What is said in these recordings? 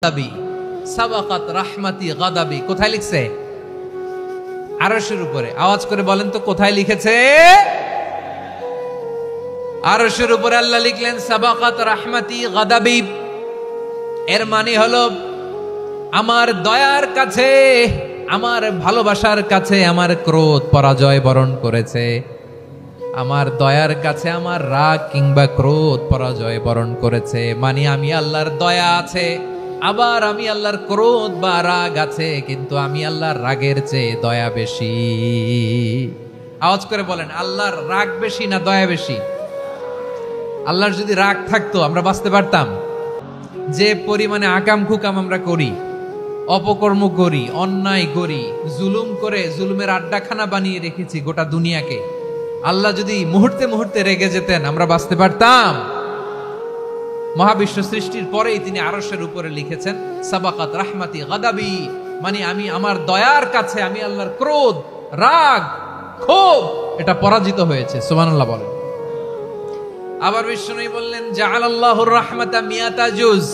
গাদাবি সাবাকাত রাহমাতি গাদাবি কোথায় লিখছে? আরশের উপরে। আওয়াজ করে বলেন তো কোথায় লিখেছে? আরশের উপরে আল্লাহ লিখলেন সাবাকাত রাহমাতি গাদাবি। এর মানে হলো আমার দয়ার কাছে, আমার ভালোবাসার কাছে আমার ক্রোধ পরাজয় বরণ করেছে। আমার দয়ার কাছে আমার রাগ কিংবা ক্রোধ পরাজয় বরণ করেছে। মানে আমি আল্লাহর দয়া আছে, আবার আমি আল্লাহর ক্রোধ বা রাগ আছে, কিন্তু আমি আল্লাহর রাগের চেয়ে দয়া বেশি। আওয়াজ করে বলেন আল্লাহর রাগ বেশি না দয়া বেশি? আল্লাহর যদি রাগ থাকতো আমরা বাঁচতে পারতাম? যে পরিমাণে আকাম খুকাম আমরা করি, অপকর্ম করি, অন্যায় করি, জুলুম করে জুলুমের আড্ডাখানা বানিয়ে রেখেছি গোটা দুনিয়াকে, আল্লাহ যদি মুহূর্তে মুহূর্তে রেগে যেতেন আমরা বাঁচতে পারতাম? মহাবিশ্ব সৃষ্টির পরেই তিনি আরশের উপরে লিখেছেন সাবাকাত রাহমাতি গাদাবি, মানে আমি আমার দয়ার কাছে আমি আল্লাহর ক্রোধ, রাগ, ক্ষোভ এটা পরাজিত হয়েছে। সুবহানাল্লাহ বলেন। আবার বিষ্ণু বললেন জাআলাল্লাহুর রাহমাতা মিয়াতা জুজ,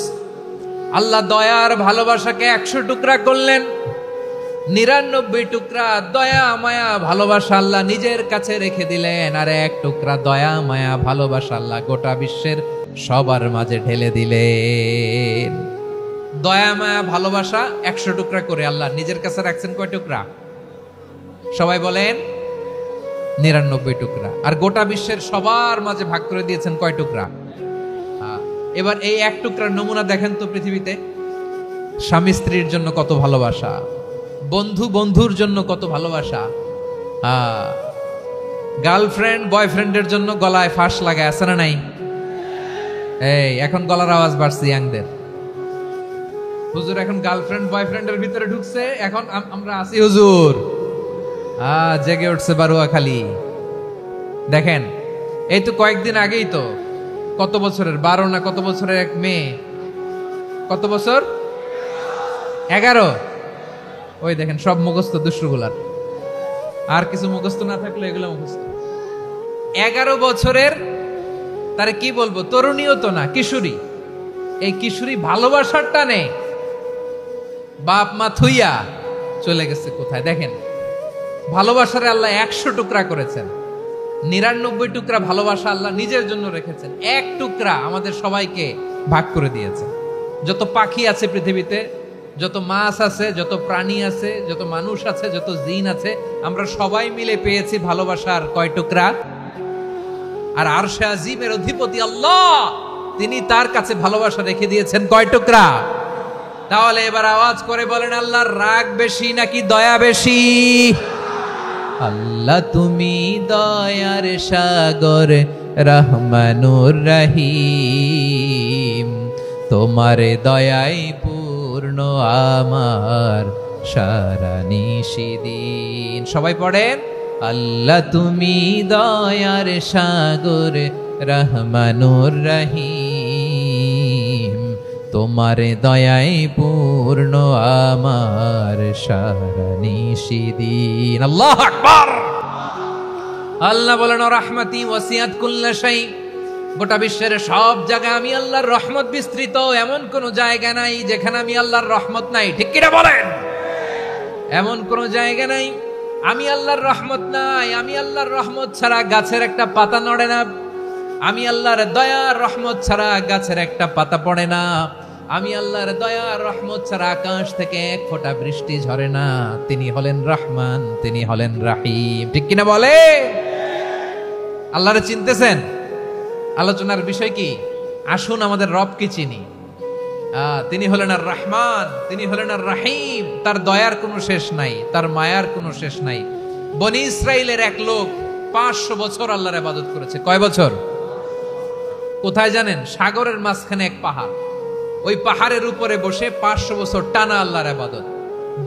আল্লাহ দয়ার ভালোবাসাকে 100 টুকরা করলেন। 99 টুকরা দয়া মায়া ভালোবাসা আল্লাহ নিজের কাছে রেখে দিলেন, আর 1 টুকরা দয়া মায়া ভালোবাসা আল্লাহ গোটা বিশ্বের সবার মাঝে ঢেলে দিলেন। দয়া মায়া ভালোবাসা 100 টুকরা করে আল্লাহ নিজের কাছে রাখছেন কয় টুকরা? সবাই বলেন 99 টুকরা। আর গোটা বিশ্বের সবার মাঝে ভাগ করে দিয়েছেন কয় টুকরা? এবার এই 1 টুকরার নমুনা দেখেন তো পৃথিবীতে। স্বামী স্ত্রীর জন্য কত ভালোবাসা, বন্ধু বন্ধুর জন্য কত ভালোবাসা, গার্লফ্রেন্ড বয়ফ্রেন্ডের জন্য গলায় ফাঁস লাগায়, আছে না নাই? এই এখন গলার আওয়াজ বাড়ছে ইয়াংদের। হুজুর এখন গার্লফ্রেন্ড বয়ফ্রেন্ডের ভিতরে ঢুকছে, এখন আমরা আছি হুজুর। জেগে উঠছে বারুয়া খালি। দেখেন এই তো কয়েকদিন আগেই তো কত বছরের 12 না কত বছরের এক মেয়ে, কত বছর? 11। ওই দেখেন সব মুখস্থ দুষ্টগুলার, আর কিছু মুখস্থ না থাকলে এগুলো মুখস্থ। 11 বছরের, তারে কি বলবো, তরুণীও তো না, কিশোরী। এই কিশোরী ভালোবাসার টানে বাপ মা থুইয়া চলে গেছে কোথায়? দেখেন ভালোবাসারে আল্লাহ 100 টুকরা করেছেন, 99 টুকরা ভালোবাসা আল্লাহ নিজের জন্য রেখেছেন, 1 টুকরা আমাদের সবাইকে ভাগ করে দিয়েছেন। যত পাখি আছে পৃথিবীতে, যত মাছ আছে, যত প্রাণী আছে, যত মানুষ আছে, যত জিন আছে, আমরা সবাই মিলে পেয়েছি ভালোবাসার কয় টুকরা? আর আরশে আজিমের অধিপতি আল্লাহ, তিনি তার কাছে ভালোবাসা রেখে দিয়েছেন কয় টুকরা? তাহলে এবার আওয়াজ করে বলেন আল্লাহর রাগ বেশি নাকি দয়া বেশি? আল্লাহ তুমি দয়ার সাগর রহমানুর রহিম, তোমার দয়াই পূর্ণ আমার সারা নিশিদিন। সবাই পড়েন আল্লাহ তুমি দয়ার সাগর রহমানুর রহিম, তোমার দয়াই পূর্ণ আমার সারা নিশিদিন। আল্লাহু আকবার। আল্লাহ বলেন রাহমাতি ওয়াসিআত কুল্লা শাই, গোটা বিশ্বের সব জায়গায় আমি আল্লাহর রহমত বিস্তৃত, এমন কোন জায়গা নাই যেখানে আমি আল্লাহর রহমত নাই। ঠিক কিনা বলেন? এমন কোন জায়গা নাই আমি আল্লাহর রহমত নাই। আমি আল্লাহর রহমত ছাড়া গাছের একটা পাতা নড়ে না, আমি আল্লাহর দয়ার রহমত ছাড়া গাছের একটা পাতা পড়ে না, আমি আল্লাহর দয়ার রহমত ছাড়া আকাশ থেকে 1 ফোঁটা বৃষ্টি ঝরে না। তিনি হলেন রহমান, তিনি হলেন রাহিম। ঠিক কিনা বলে? আল্লাহরে চিনতেছেন? আলোচনার বিষয় কি? আসুন আমাদের রবকে চিনি। তিনি হলেন আর রহমান, তিনি হলেন আর রাহিম। তার দয়ার কোনো শেষ নাই, তার মায়ার কোনো শেষ নাই। বনি ইসরাইলের এক লোক 500 বছর আল্লাহর ইবাদত করেছে। কয় বছর? কোথায় জানেন? সাগরের মাঝখানে এক পাহাড়, ওই পাহাড়ের উপরে বসে 500 বছর টানা আল্লাহর ইবাদত।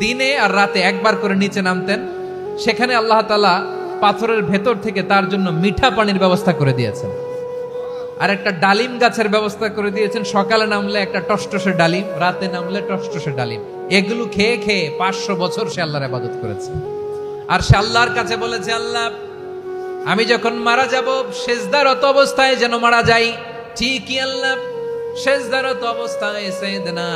দিনে আর রাতে একবার করে নিচে নামতেন। সেখানে আল্লাহ তাআলা পাথরের ভেতর থেকে তার জন্য মিঠা পানির ব্যবস্থা করে দিয়েছেন, আর একটা ডালিম গাছের ব্যবস্থা করে দিয়েছেন। সকালে নামলে একটা টসটসে ডালিম, রাতে নামলে টসটসে ডালিম। এগুলো খেয়ে খেয়ে 500 বছর সে আল্লাহর ইবাদত করেছে। আর সে আল্লাহর কাছে বলেছে, আল্লাহ আমি যখন মারা যাব সেজদারত অবস্থায় যেন মারা যাই। ঠিকই আল্লাহ সেজদারত অবস্থায় সাইয়েদনা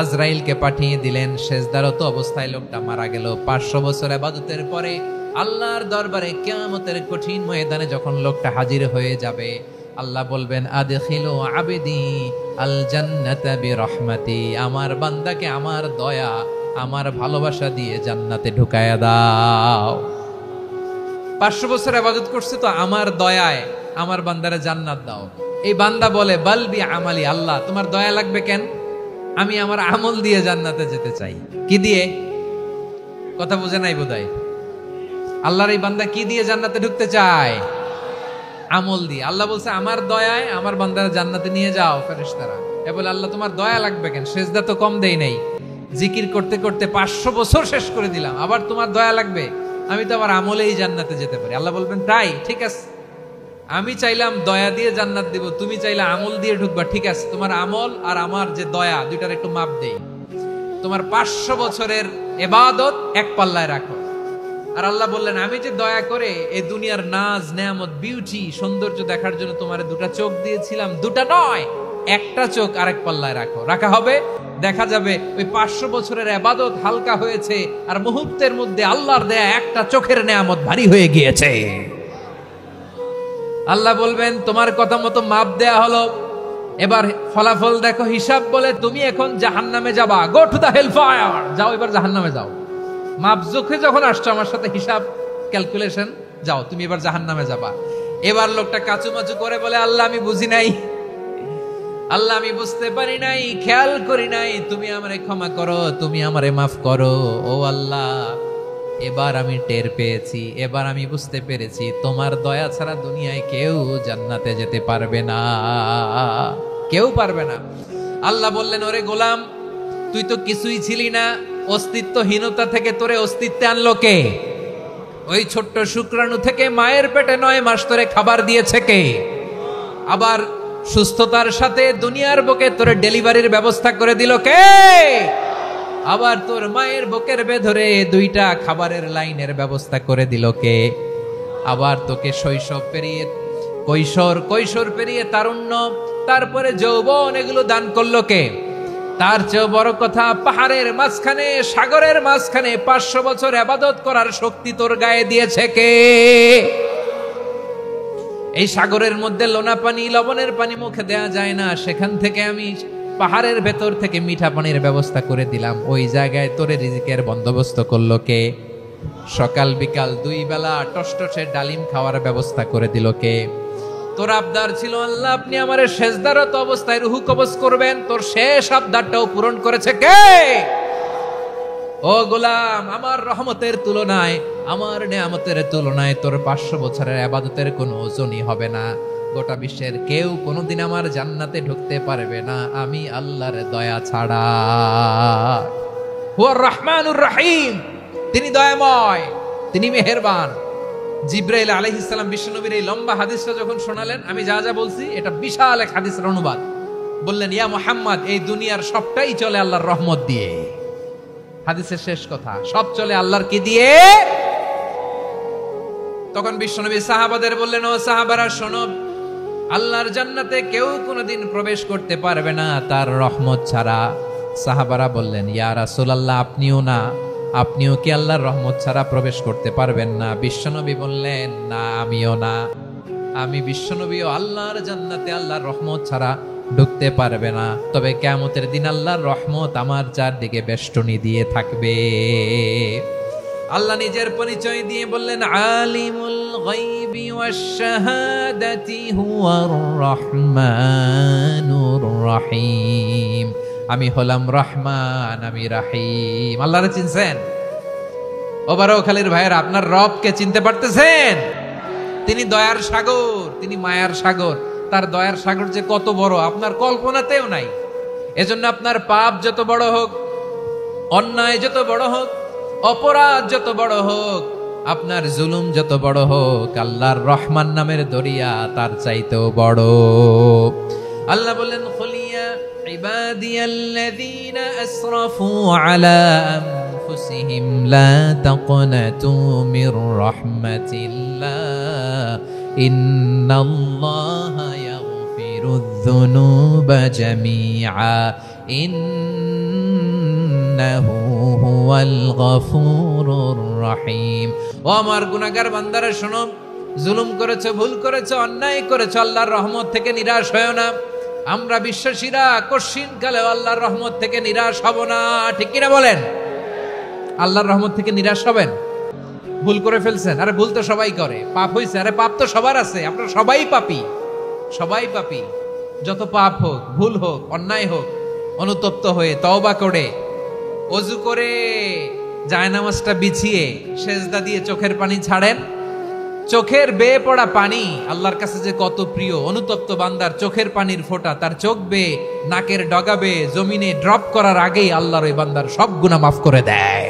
আজরাইলকে পাঠিয়ে দিলেন। সেজদারত অবস্থায় লোকটা মারা গেল। 500 বছর ইবাদতের পরে আল্লাহর দরবারে কিয়ামতের কঠিন ময়দানে যখন লোকটা হাজির হয়ে যাবে, আল্লাহ বলবেন আদখিলু আবদি আল জান্নাতা বিরহমাতি, আমার বান্দাকে আমার দয়া, আমার ভালোবাসা দিয়ে জান্নাতে ঢুকায়া দাও। 500 বছর ইবাদত করছে তো আমার দয়ায় আমার বান্দারে জান্নাত দাও। এই বান্দা বলে বালবি আমালি, আল্লাহ তোমার দয়া লাগবে কেন, আমি আমার আমল দিয়ে জান্নাতে যেতে চাই। কি দিয়ে? কথা বুঝে নাই বোধহয়। আল্লাহর এই বান্দা কি দিয়ে জান্নাতে ঢুকতে চায়? আমল দিয়ে। আল্লাহ বলছে আমার দয়ায় আমার বান্দারা জান্নাতে নিয়ে যাও। ফেরেশতারা এ বলে আল্লাহ তোমার দয়া লাগবে কেন, সেজদা তো কম দেই নাই, জিকির করতে করতে 500 বছর শেষ করে দিলাম, আবার তোমার দয়া লাগবে? আমি তো আমার আমলেই জান্নাতে যেতে পারি। আল্লাহ বলবেন তাই, ঠিক আছে, আমি চাইলাম দয়া দিয়ে জান্নাত দিব, তুমি চাইলে আমল দিয়ে ঢুকবা, ঠিক আছে, তোমার আমল আর আমার যে দয়া দুইটার একটু মাপ দেই। তোমার 500 বছরের ইবাদত এক পাল্লায় রাখো। আর আল্লাহ বললেন আমি যে দয়া করে এই দুনিয়ার নাজ নেয়ামত বিউটি সৌন্দর্য দেখার জন্য তোমার দুটা চোখ দিয়েছিলাম, দুটা নয় একটা চোখ আরেক পাল্লায় রাখো। রাখা হবে, দেখা যাবে ওই 500 বছরের ইবাদত হালকা হয়েছে আর মুহূর্তের মধ্যে আল্লাহর দেয়া একটা চোখের নেয়ামত ভারী হয়ে গিয়েছে। আল্লাহ বলবেন তোমার কথা মতো মাপ দেয়া হলো, এবার ফলাফল দেখো, হিসাব বলে তুমি এখন জাহান্নামে যাবা, go to the hell fire, যাও এবার জাহান্নামে যাও। মাপ জোখে যখন আসছো আমার সাথে হিসাব ক্যালকুলেশন, যাও তুমি এবার জাহান্নামে যাবা। এবার লোকটা কাচুমাচু করে বলে আল্লাহ আমি বুঝি নাই, আল্লাহ আমি বুঝতে পারি নাই, খেয়াল করি নাই, তুমি আমারে ক্ষমা করো, তুমি আমারে মাফ করো। ও আল্লাহ এবার আমি টের পেয়েছি, এবার আমি বুঝতে পেরেছি তোমার দয়া ছাড়া দুনিয়ায় কেউ জান্নাতে যেতে পারবে না, কেউ পারবে না। আল্লাহ বললেন ওরে গোলাম তুই তো কিছুই ছিলি না, অস্তিত্বহীনতা থেকে তোরে অস্তিত্বে আনলো কে? ওই ছোট্ট শুক্রাণু থেকে মায়ের পেটে 9 মাস ধরে খাবার দিয়েছে কে? আবার সুস্থতার সাথে দুনিয়ার বুকে তোরে ডেলিভারির ব্যবস্থা করে দিল কে? আবার তোর মায়ের বুকের ভেতরে 2টা খাবারের লাইনের ব্যবস্থা করে দিল কে? আবার তোকে শৈশব পেরিয়ে কৈশোর পেরিয়ে তারুণ্য, তারপরে যৌবন, এগুলো দান করলো কে? তার চেয়ে বড় কথা, পাহাড়ের মাঝখানে সাগরের মাঝখানে 500 বছর ইবাদত করার শক্তি তোর গায়ে দিয়েছে কে? এই সাগরের মধ্যে লোনা পানি লবণের পানি মুখে দেয়া যায় না, সেখান থেকে আমি পাহাড়ের ভেতর থেকে মিঠা পানির ব্যবস্থা করে দিলাম, ওই জায়গায় তোরে রিজিকের বন্দোবস্ত করলো কে? সকাল বিকাল 2 বেলা টসটসে ডালিম খাওয়ার ব্যবস্থা করে দিল কে? তোর আবদার ছিল আল্লাহ আপনি আমারে সেজদারত অবস্থায় রুহু কবজ করবেন, তোর শেষ আবদারটাও পূরণ করেছে কে? ও গোলাম আমার রহমতের তুলনায়, আমার নেয়ামতের তুলনায় তোর 500 বছরের ইবাদতের কোনো ওজনই হবে না। গোটা বিশ্বের কেউ কোনোদিন আমার জান্নাতে ঢুকতে পারবে না আমি আল্লাহর দয়া ছাড়া। হুয়ার রহমানুর রহিম, তিনি দয়াময়, তিনি মেহেরবান। জিব্রাইল আলাইহিস সালাম বিশ্বনবীর এই লম্বা হাদিসটা যখন শোনালেন, আমি যা যা বলছি এটা বিশাল এক হাদিসের অনুবাদ, বললেন ইয়া মুহাম্মদ এই দুনিয়ার সবটাই চলে আল্লাহর রহমত দিয়ে। হাদিসের শেষ কথা, সব চলে আল্লাহর কি দিয়ে? তখন বিশ্বনবী সাহাবাদের বললেন ও সাহাবারা শোনো, আল্লাহর জান্নাতে কেউ কোনোদিন প্রবেশ করতে পারবে না তার রহমত ছাড়া। সাহাবারা বললেন ইয়া রাসূলুল্লাহ আপনিও না, আপনিও কি আল্লাহর রহমত ছাড়া প্রবেশ করতে পারবেন না? বিশ্বনবী বললেন না আমিও না, আমি বিশ্বনবীও আল্লাহর জান্নাতে আল্লাহর রহমত ছাড়া ঢুকতে পারবে না, তবে কিয়ামতের দিন আল্লাহর রহমত আমার চারদিকে বেষ্টনী দিয়ে থাকবে। আল্লাহ নিজের পরিচয় দিয়ে বললেন আলিমুল গায়বি ওয়াশ শাহাদাতি হুয়ার রহমানুর রহিম, আমি হলাম রহমান, আমি রাহিম। আল্লাহরে চিনছেন? ওবারও খালির ভাইয়ের আপনার রবকে চিনতে পারতেছেন? তিনি দয়ার সাগর, তিনি মায়ার সাগর। তার দয়ার সাগর যে কত বড় আপনার কল্পনাতেও নাই। এজন্য আপনার পাপ যত বড় হোক, অন্যায় যত বড় হোক, অপরাধ যত বড় হোক, আপনার জুলুম যত বড় হোক, আল্লাহর রহমান নামের দরিয়া তার চাইতেও বড়। আল্লাহ বললেন খুলিয়া ইবাদিয়াল্লাযীনা আসরাফু আলা আনফুসিহিম লা তাকনাতু মির রাহমাতিল্লাহ ইন্নাল্লাহা ইয়াগফিরুয যুনুবা জামিআ হুয়াল গফুরুর রহিম। ও আমার গুনাহগার বান্দারা শোনো, জুলুম করেছো, ভুল করেছো, অন্যায় করেছো, আল্লাহর রহমত থেকে নিরাশ হয়ো না। আমরা বিশ্বাসীরা কশিনকালে আল্লাহর রহমত থেকে নিরাশ হব না, ঠিক কিনা বলেন? আল্লাহর রহমত থেকে নিরাশ হবেন? ভুল করে ফেলছেন, আরে ভুল তো সবাই করে। পাপ হয়েছে, আরে পাপ তো সবার আছে, আমরা সবাই পাপী, সবাই পাপী। যত পাপ হোক, ভুল হোক, অন্যায় হোক, অনুতপ্ত হয়ে তওবা করে ওযু করে জায়নামাজটা বিছিয়ে সেজদা দিয়ে চোখের পানি ছাড়েন। চোখের বেয়ে পড়া পানি আল্লাহর কাছে যে কত প্রিয়। অনুতপ্ত বান্দার চোখের পানির ফোঁটা তার চোখ বেয়ে, নাকের ডগা বেয়ে জমিনে ড্রপ করার আগেই আল্লাহর ওই বান্দার সব গুনাহ মাফ করে দেয়।